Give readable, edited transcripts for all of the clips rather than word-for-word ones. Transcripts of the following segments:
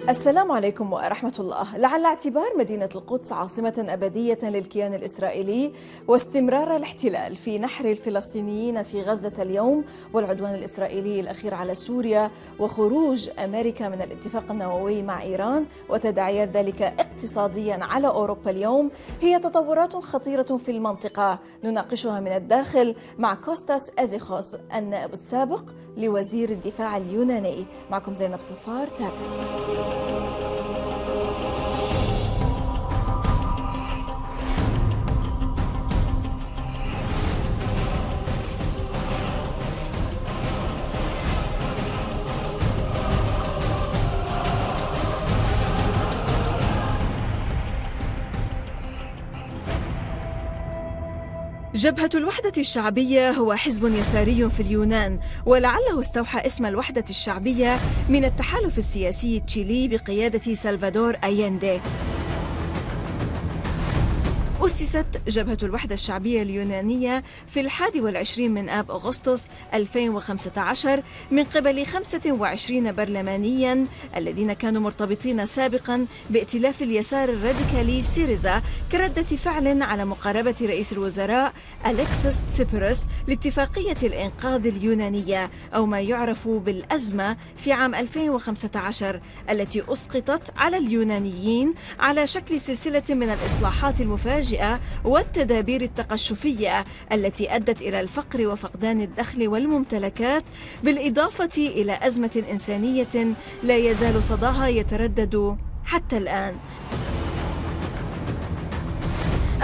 السلام عليكم ورحمة الله. لعل اعتبار مدينة القدس عاصمة أبدية للكيان الإسرائيلي واستمرار الاحتلال في نحر الفلسطينيين في غزة اليوم والعدوان الإسرائيلي الأخير على سوريا وخروج أمريكا من الاتفاق النووي مع إيران وتداعيات ذلك اقتصاديا على أوروبا اليوم هي تطورات خطيرة في المنطقة نناقشها من الداخل مع كوستاس إيزيخوس النائب السابق لوزير الدفاع اليوناني. معكم زينب صفار، تابعوا. جبهة الوحدة الشعبية هو حزب يساري في اليونان، ولعله استوحى اسم الوحدة الشعبية من التحالف السياسي التشيلي بقيادة سلفادور أيندي. أسست جبهة الوحدة الشعبية اليونانية في 21 من آب أغسطس 2015 من قبل 25 برلمانيا الذين كانوا مرتبطين سابقا بائتلاف اليسار الراديكالي سيريزا كردة فعل على مقاربة رئيس الوزراء أليكسيس تسيبراس لاتفاقية الإنقاذ اليونانية أو ما يعرف بالأزمة في عام 2015 التي أسقطت على اليونانيين على شكل سلسلة من الإصلاحات المفاجئة والتدابير التقشفية التي أدت إلى الفقر وفقدان الدخل والممتلكات بالإضافة إلى أزمة إنسانية لا يزال صداها يتردد حتى الآن.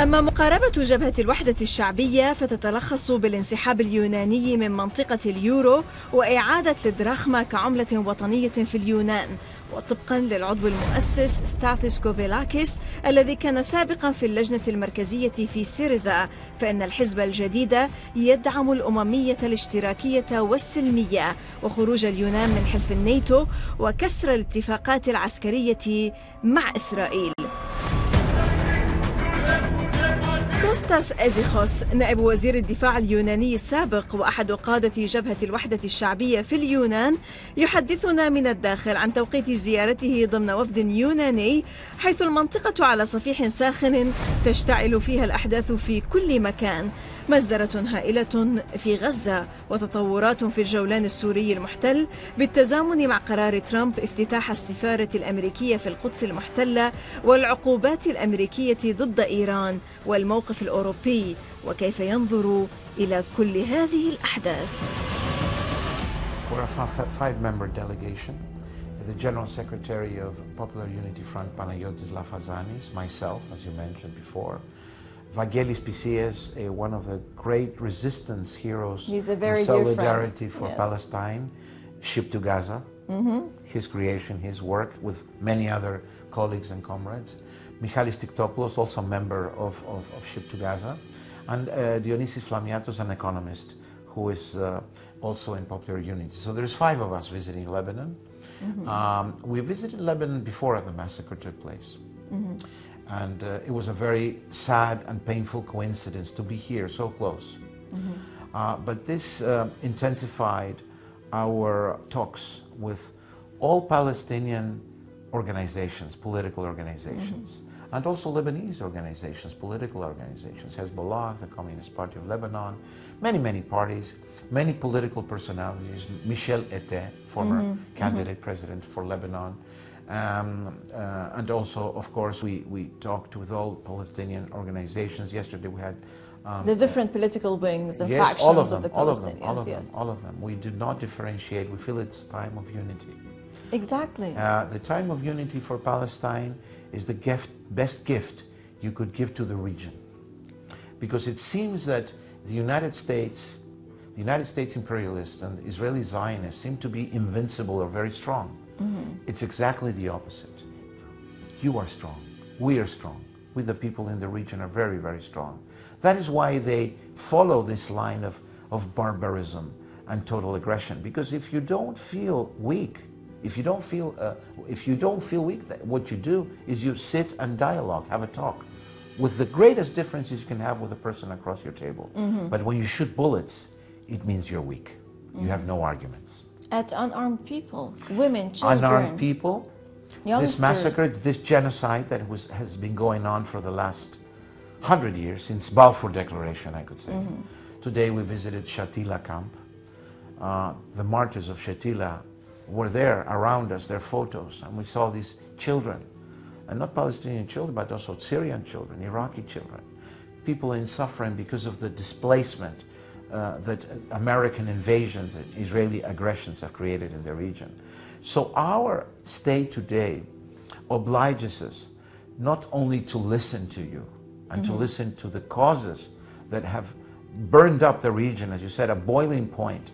أما مقاربة جبهة الوحدة الشعبية فتتلخص بالانسحاب اليوناني من منطقة اليورو وإعادة الدراخما كعملة وطنية في اليونان. وطبقا للعضو المؤسس ستاثيس كوفيلاكيس الذي كان سابقا في اللجنة المركزية في سيريزا، فإن الحزب الجديد يدعم الأممية الاشتراكية والسلمية وخروج اليونان من حلف الناتو وكسر الاتفاقات العسكرية مع إسرائيل. كوستاس إيزيخوس نائب وزير الدفاع اليوناني السابق وأحد قادة جبهة الوحدة الشعبية في اليونان يحدثنا من الداخل عن توقيت زيارته ضمن وفد يوناني، حيث المنطقة على صفيح ساخن تشتعل فيها الأحداث في كل مكان، مزرة هائلة في غزة وتطورات في الجولان السوري المحتل بالتزامن مع قرار ترامب افتتاح السفارة الاميركية في القدس المحتلة والعقوبات الامريكية ضد ايران والموقف الاوروبي وكيف ينظر الى كل هذه الاحداث. We're a five-member delegation. The General Secretary of Popular Unity Front, Panagiotis Lafazanis, myself, as you mentioned before, Vangelis Pisias, one of the great resistance heroes in solidarity for Palestine, shipped to Gaza, his creation, his work with many other colleagues and comrades. Michalis Tiktopoulos, also a member of Ship to Gaza, and Dionysis Flamiatos, an economist who is also in Popular Unity. So there's five of us visiting Lebanon. We visited Lebanon before the massacre took place. And it was a very sad and painful coincidence to be here so close. But this intensified our talks with all Palestinian organizations, political organizations, and also Lebanese organizations, political organizations, Hezbollah, the Communist Party of Lebanon, many parties, many political personalities, Michel Ete, former candidate president for Lebanon, and also, of course, we talked with all Palestinian organizations. Yesterday we had the different political wings and factions of the Palestinians. All of them. We do not differentiate. We feel it's time of unity. Exactly. The time of unity for Palestine is the best gift you could give to the region, because it seems that the United States imperialists and Israeli Zionists seem to be invincible or very strong. It's exactly the opposite. You are strong. We are strong. We, the people in the region, are very, very strong. That is why they follow this line of barbarism and total aggression. Because if you don't feel weak, if you don't feel weak, what you do is you sit and dialogue, have a talk, with the greatest differences you can have with a person across your table. But when you shoot bullets, it means you're weak. You have no arguments. At unarmed people, women, children. Unarmed people, this massacre, this genocide that has been going on for the last 100 years, since Balfour Declaration, I could say. Today we visited Shatila camp. The martyrs of Shatila were there around us, their photos, and we saw these children, and not Palestinian children, but also Syrian children, Iraqi children, people in suffering because of the displacement that American invasions and Israeli aggressions have created in the region. So our stay today obliges us not only to listen to you and to listen to the causes that have burned up the region, as you said, a boiling point,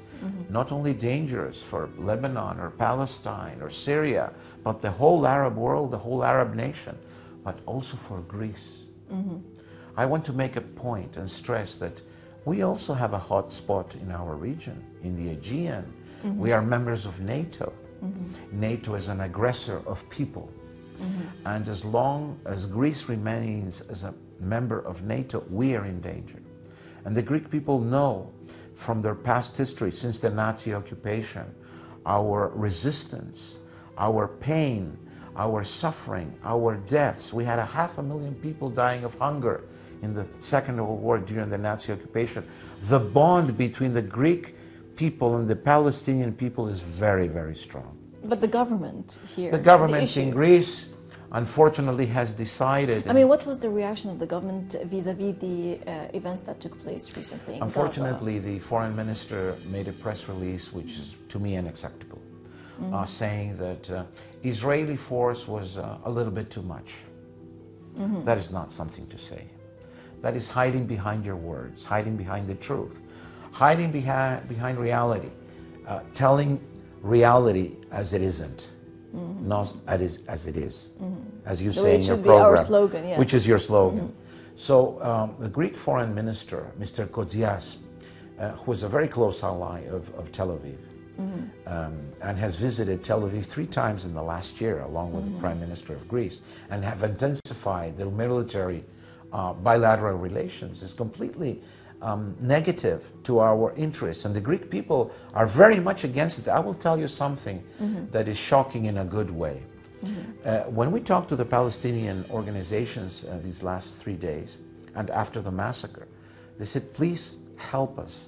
not only dangerous for Lebanon or Palestine or Syria, but the whole Arab world, the whole Arab nation, but also for Greece. I want to make a point and stress that we also have a hot spot in our region, in the Aegean. We are members of NATO. NATO is an aggressor of people. And as long as Greece remains as a member of NATO, we are in danger. And the Greek people know from their past history, since the Nazi occupation, our resistance, our pain, our suffering, our deaths. We had 500,000 people dying of hunger in the Second World War during the Nazi occupation. The bond between the Greek people and the Palestinian people is very, very strong. But the government here, the government in Greece, unfortunately, has decided. I mean, what was the reaction of the government vis-à-vis the events that took place recently in Unfortunately, Gaza? the foreign minister made a press release, which is to me unacceptable, saying that Israeli force was a little bit too much. That is not something to say. That is hiding behind your words, hiding behind the truth, hiding behind reality, telling reality as it isn't. Not as it is, as you say in your program, our slogan, yes. Which is your slogan. So the Greek foreign minister, Mr. Kodias, who is a very close ally of Tel Aviv, and has visited Tel Aviv 3 times in the last year, along with the Prime Minister of Greece, and have intensified their military bilateral relations, is completely negative to our interests, and the Greek people are very much against it. I will tell you something that is shocking in a good way. When we talked to the Palestinian organizations these last 3 days and after the massacre, they said, please help us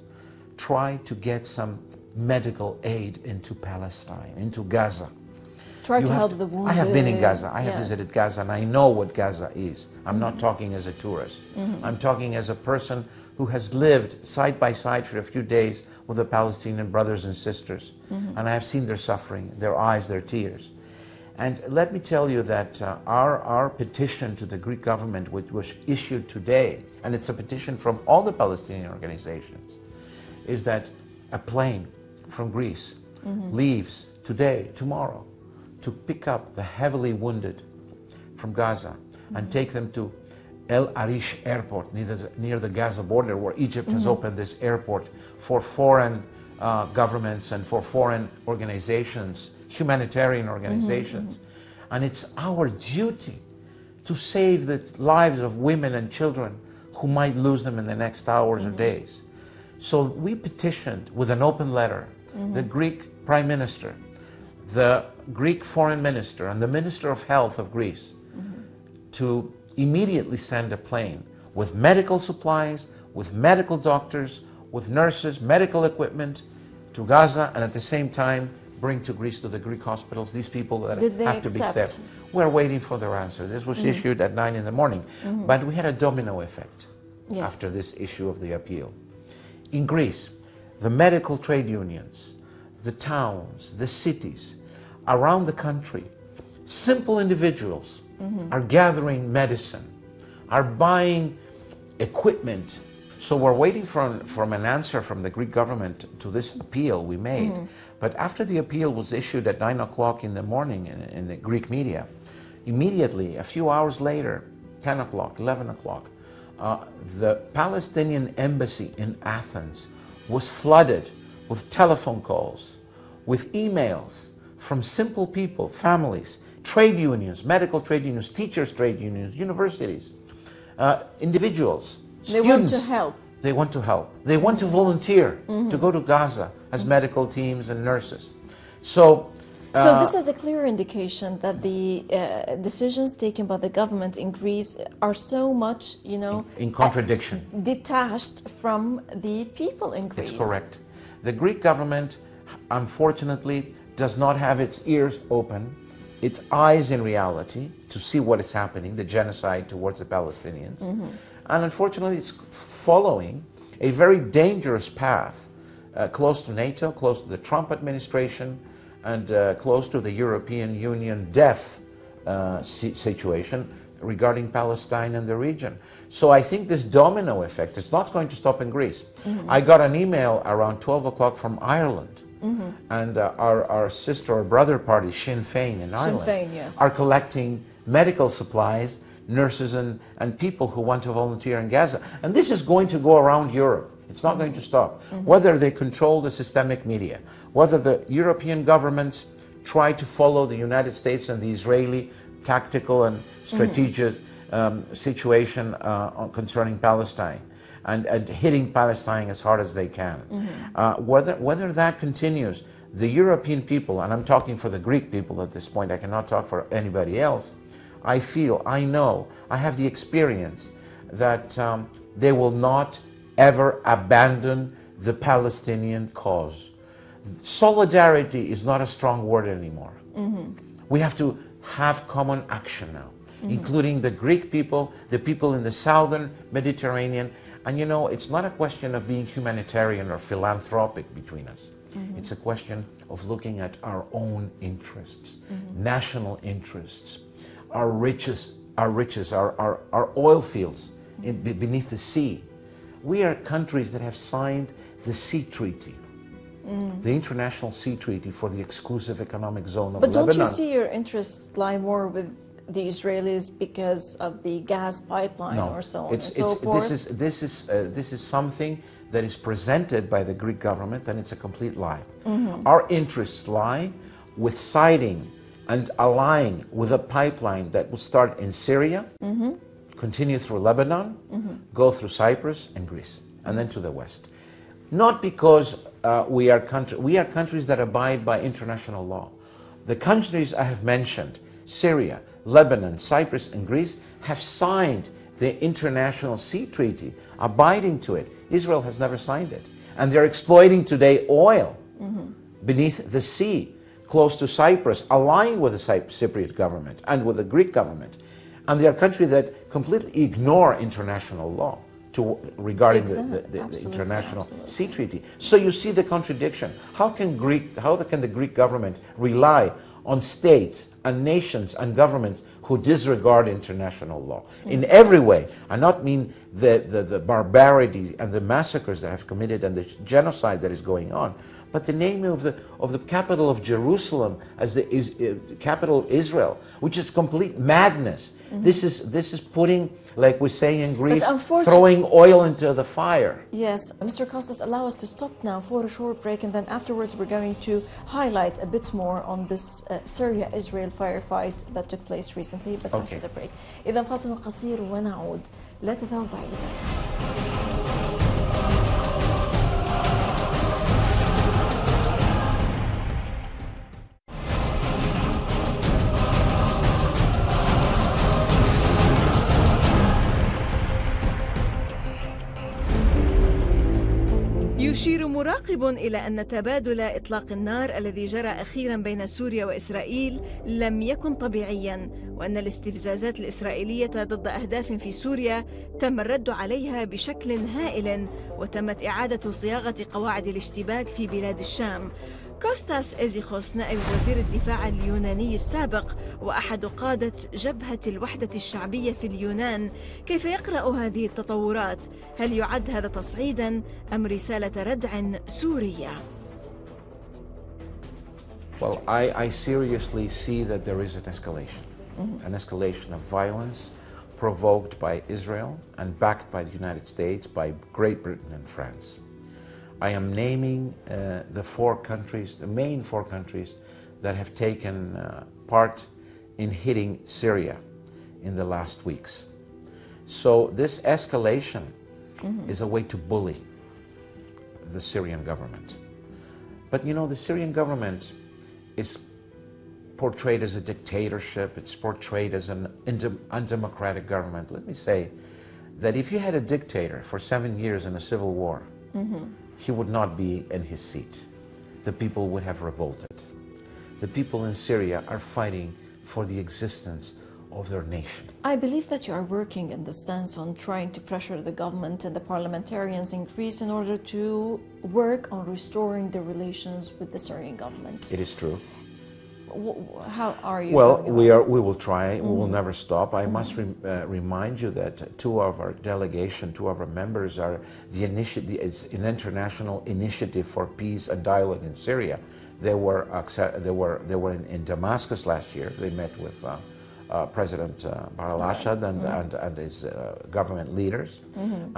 try to get some medical aid into Palestine, into Gaza. Try to help the wounded. I have been in Gaza. I have visited Gaza, and I know what Gaza is. I'm not talking as a tourist. I'm talking as a person who has lived side by side for a few days with the Palestinian brothers and sisters. And I have seen their suffering, their eyes, their tears. And let me tell you that our petition to the Greek government, which was issued today, and it's a petition from all the Palestinian organizations, is that a plane from Greece leaves today, tomorrow, to pick up the heavily wounded from Gaza and take them to El Arish airport near the Gaza border, where Egypt has opened this airport for foreign governments and for foreign organizations, humanitarian organizations. And it's our duty to save the lives of women and children who might lose them in the next hours or days. So we petitioned with an open letter the Greek Prime Minister, the Greek Foreign Minister, and the Minister of Health of Greece to immediately send a plane with medical supplies, with medical doctors, with nurses, medical equipment to Gaza, and at the same time bring to Greece, to the Greek hospitals, these people that have to be saved. We're waiting for their answer. This was issued at 9 in the morning. But we had a domino effect after this issue of the appeal. In Greece, the medical trade unions, the towns, the cities around the country, simple individuals are gathering medicine, are buying equipment. So we're waiting for an answer from the Greek government to this appeal we made. But after the appeal was issued at 9 o'clock in the morning in the Greek media, immediately, a few hours later, 10 o'clock, 11 o'clock, the Palestinian embassy in Athens was flooded with telephone calls, with emails from simple people, families, trade unions, medical trade unions, teachers' trade unions, universities, individuals, students. They want to help. They want to help. They want to volunteer to go to Gaza as medical teams and nurses. So So this is a clear indication that the decisions taken by the government in Greece are so much, you know, in contradiction, detached from the people in Greece. It's correct. The Greek government, unfortunately, does not have its ears open, its eyes in reality, to see what is happening, the genocide towards the Palestinians. And unfortunately, it's following a very dangerous path, close to NATO, close to the Trump administration, and close to the European Union death situation regarding Palestine and the region. So I think this domino effect is not going to stop in Greece. I got an email around 12 o'clock from Ireland, and our sister or brother party, Sinn Féin in Ireland, yes, are collecting medical supplies, nurses and people who want to volunteer in Gaza. And this is going to go around Europe. It's not going to stop. Whether they control the systemic media, whether the European governments try to follow the United States and the Israeli tactical and strategic situation concerning Palestine and hitting Palestine as hard as they can. Whether that continues, the European people, and I'm talking for the Greek people at this point, I cannot talk for anybody else, I feel, I know, I have the experience that they will not ever abandon the Palestinian cause. Solidarity is not a strong word anymore. We have to have common action now, including the Greek people, the people in the southern Mediterranean. And you know, it's not a question of being humanitarian or philanthropic between us. It's a question of looking at our own interests, national interests, our riches, our oil fields beneath the sea. We are countries that have signed the Sea Treaty, the International Sea Treaty for the exclusive economic zone of Lebanon. But don't you see your interests lie more with the Israelis because of the gas pipeline or so on and so forth? This is something that is presented by the Greek government, and it's a complete lie. Our interests lie with siding and allying with a pipeline that will start in Syria, continue through Lebanon, go through Cyprus and Greece, and then to the west. Not because we are countries that abide by international law. The countries I have mentioned, Syria, Lebanon, Cyprus, and Greece, have signed the International Sea Treaty, abiding to it. Israel has never signed it. And they're exploiting today oil beneath the sea, close to Cyprus, allying with the Cypriot government and with the Greek government. And they are countries that completely ignore international law regarding the International Sea Treaty. So you see the contradiction. How can the Greek government rely on states and nations and governments who disregard international law in every way? I not mean the barbarity and the massacres that have committed and the genocide that is going on, but the naming of the capital of Jerusalem as the capital of Israel, which is complete madness. This is putting, like we say in Greece, throwing oil into the fire. Yes, Mr. Kostas, allow us to stop now for a short break, and then afterwards we're going to highlight a bit more on this Syria-Israel firefight that took place recently, but after the break. إذا فاصل قصير ونعود. لا تذهبوا بعيدا. يشير مراقب إلى أن تبادل إطلاق النار الذي جرى أخيراً بين سوريا وإسرائيل لم يكن طبيعياً، وأن الاستفزازات الإسرائيلية ضد أهداف في سوريا تم الرد عليها بشكل هائل، وتمت إعادة صياغة قواعد الاشتباك في بلاد الشام. كوستاس إيزيخوس نائب وزير الدفاع اليوناني السابق وأحد قادة جبهة الوحدة الشعبية في اليونان، كيف يقرأ هذه التطورات؟ هل يعد هذا تصعيداً أم رسالة ردع سورية؟ Well, I seriously see that there is an escalation of violence provoked by Israel and backed by the United States, by Great Britain and France. I am naming the main four countries that have taken part in hitting Syria in the last weeks. So this escalation is a way to bully the Syrian government. But you know, the Syrian government is portrayed as a dictatorship. It's portrayed as an undemocratic government. Let me say that if you had a dictator for 7 years in a civil war, he would not be in his seat. The people would have revolted. The people in Syria are fighting for the existence of their nation. I believe that you are working in the sense on trying to pressure the government and the parliamentarians in Greece in order to work on restoring the relations with the Syrian government. It is true. How are you? Well, we will try. We will never stop. I must remind you that two of our members are it's an international initiative for peace and dialogue in Syria. They were in Damascus last year. They met with President al-Assad and his government leaders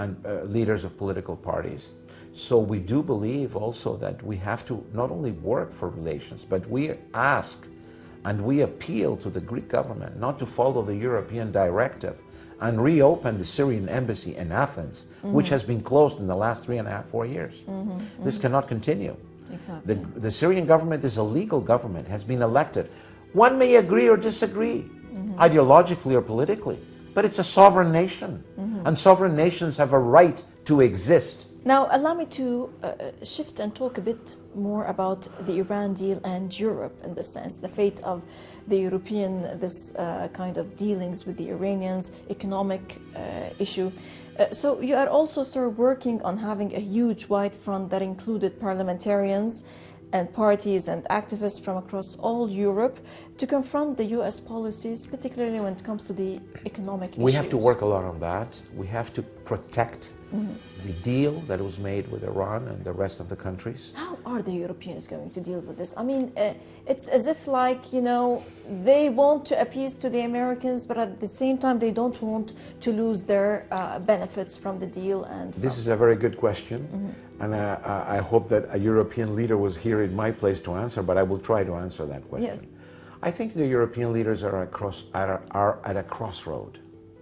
and leaders of political parties. So we do believe also that we have to not only work for relations, but we ask and we appeal to the Greek government not to follow the European directive and reopen the Syrian embassy in Athens, which has been closed in the last 3.5, 4 years. This cannot continue. Exactly. The Syrian government is a legal government, has been elected. One may agree or disagree, ideologically or politically, but it's a sovereign nation, and sovereign nations have a right to exist. Now, allow me to shift and talk a bit more about the Iran deal and Europe in the sense, the fate of the European, this kind of dealings with the Iranians, economic issue. So you are also, sir, working on having a huge wide front that included parliamentarians and parties and activists from across all Europe to confront the U.S. policies, particularly when it comes to the economic issues. We have to work a lot on that. We have to protect the deal that was made with Iran and the rest of the countries. How are the Europeans going to deal with this? I mean, it's as if like, you know, they want to appease to the Americans, but at the same time, they don't want to lose their benefits from the deal. And this is a very good question. And I hope that a European leader was here in my place to answer, but I will try to answer that question. Yes. I think the European leaders are at a crossroad.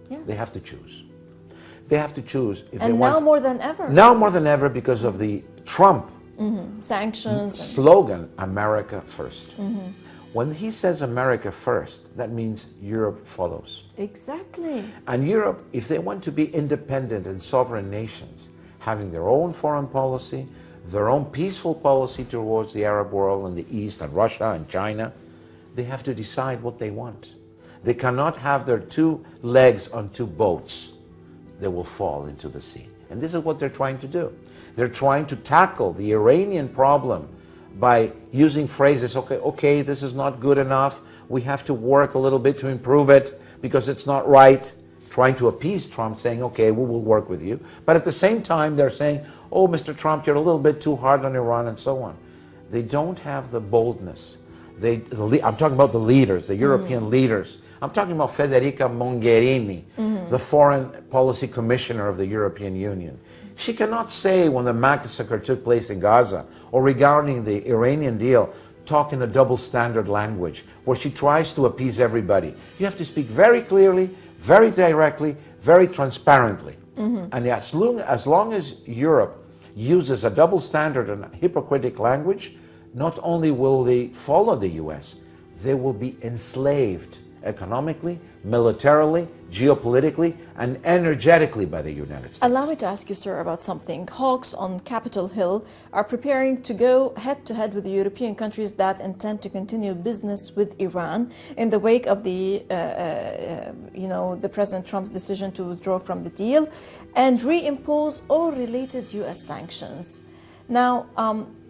Yes. They have to choose. They have to choose. If and they now want, more than ever. Now more than ever because of the Trump sanctions slogan, America first. When he says America first, that means Europe follows. Exactly. And Europe, if they want to be independent and sovereign nations, having their own foreign policy, their own peaceful policy towards the Arab world and the East and Russia and China, they have to decide what they want. They cannot have their two legs on two boats. They will fall into the sea. And this is what they're trying to do. They're trying to tackle the Iranian problem by using phrases, okay, this is not good enough. We have to work a little bit to improve it because it's not right. Trying to appease Trump, saying, okay, we will work with you. But at the same time, they're saying, oh, Mr. Trump, you're a little bit too hard on Iran and so on. They don't have the boldness. I'm talking about the leaders, the European leaders. I'm talking about Federica Mogherini, the foreign policy commissioner of the European Union. She cannot say when the massacre took place in Gaza or regarding the Iranian deal, talk in a double standard language where she tries to appease everybody. You have to speak very clearly, very directly, very transparently. And as long as Europe uses a double standard and hypocritic language, not only will they follow the US, they will be enslaved economically, militarily, geopolitically, and energetically by the United States. Allow me to ask you, sir, about something. Hawks on Capitol Hill are preparing to go head-to-head with the European countries that intend to continue business with Iran in the wake of the, the President Trump's decision to withdraw from the deal and reimpose all related U.S. sanctions. Now,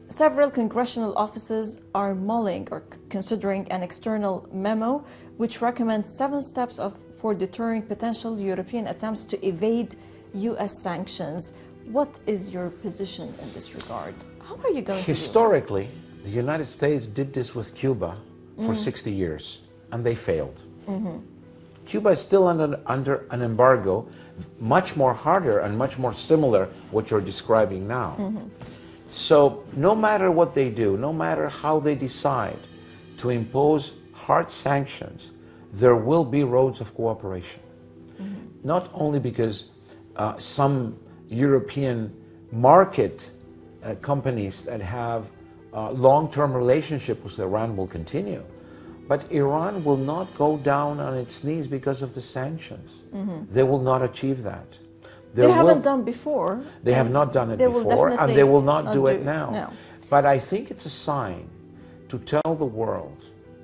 several congressional offices are mulling or considering an external memo which recommends 7 steps for deterring potential European attempts to evade U.S. sanctions. What is your position in this regard? How are you going to do Historically, the United States did this with Cuba for 60 years, and they failed. Cuba is still under an embargo, much more harder and much more similar what you're describing now. So no matter what they do, no matter how they decide to impose hard sanctions, there will be roads of cooperation. Not only because some European market companies that have long-term relationship with Iran will continue, But Iran will not go down on its knees because of the sanctions. They will not achieve that. They haven't done before. They have not done it before, and they will not do it now. No. But I think it's a sign to tell the world,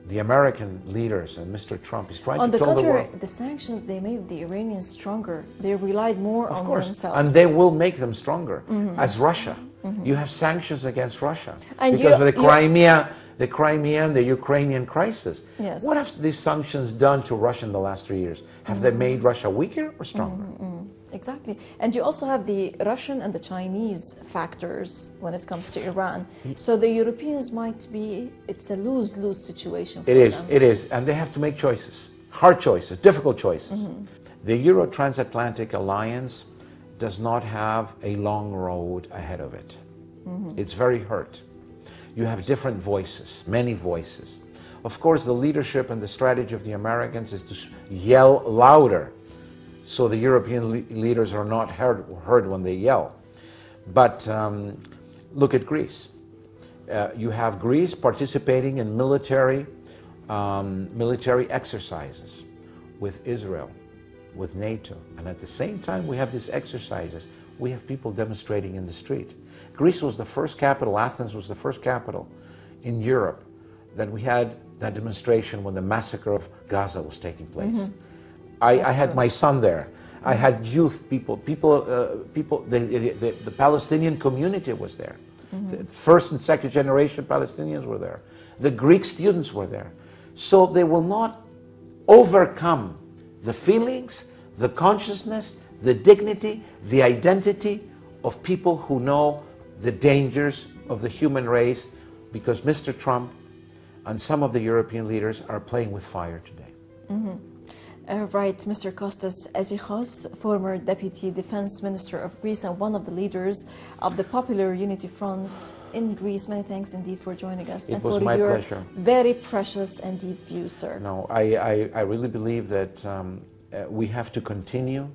the American leaders and Mr. Trump is trying to tell the world. On the contrary, the sanctions, they made the Iranians stronger. They relied more on themselves. And they will make them stronger, as Russia. You have sanctions against Russia because of the Crimea and the Ukrainian crisis. Yes. What have these sanctions done to Russia in the last 3 years? Have they made Russia weaker or stronger? Exactly. And you also have the Russian and the Chinese factors when it comes to Iran. So the Europeans might be, it's a lose-lose situation for them. It is. And they have to make choices, hard choices, difficult choices. The Euro-Transatlantic Alliance does not have a long road ahead of it. It's very hurt. You have different voices, many voices. Of course, the leadership and the strategy of the Americans is to yell louder so the European leaders are not heard when they yell. But look at Greece. You have Greece participating in military exercises with Israel, with NATO. And at the same time we have these exercises, we have people demonstrating in the street. Greece was the first capital, Athens was the first capital in Europe that we had that demonstration when the massacre of Gaza was taking place. I had my son there. I had youth the Palestinian community was there. The first and second generation Palestinians were there. The Greek students were there. So they will not overcome the feelings, the consciousness, the dignity, the identity of people who know the dangers of the human race, because Mr. Trump and some of the European leaders are playing with fire today. Right, Mr. Kostas Éizéchos, former Deputy Defense Minister of Greece and one of the leaders of the Popular Unity Front in Greece. Many thanks indeed for joining us. It was my pleasure. Very precious and deep view, sir. No, I really believe that we have to continue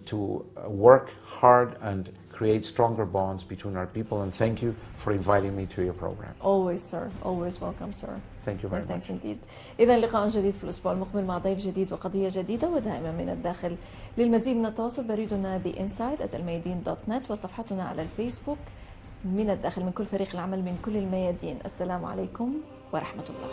to work hard and create stronger bonds between our people, and thank you for inviting me to your program. Always, sir. Always welcome, sir. Thank you very much. Thanks indeed. إذا لقاء جديد في الأسبوع المقبل مع ضيف جديد وقضية جديدة ودائما من الداخل. للمزيد من التواصل بريدنا theinside@almayadeen.net وصفحتنا على الفيسبوك. من الداخل من كل فريق العمل من كل الميادين. السلام عليكم ورحمة الله.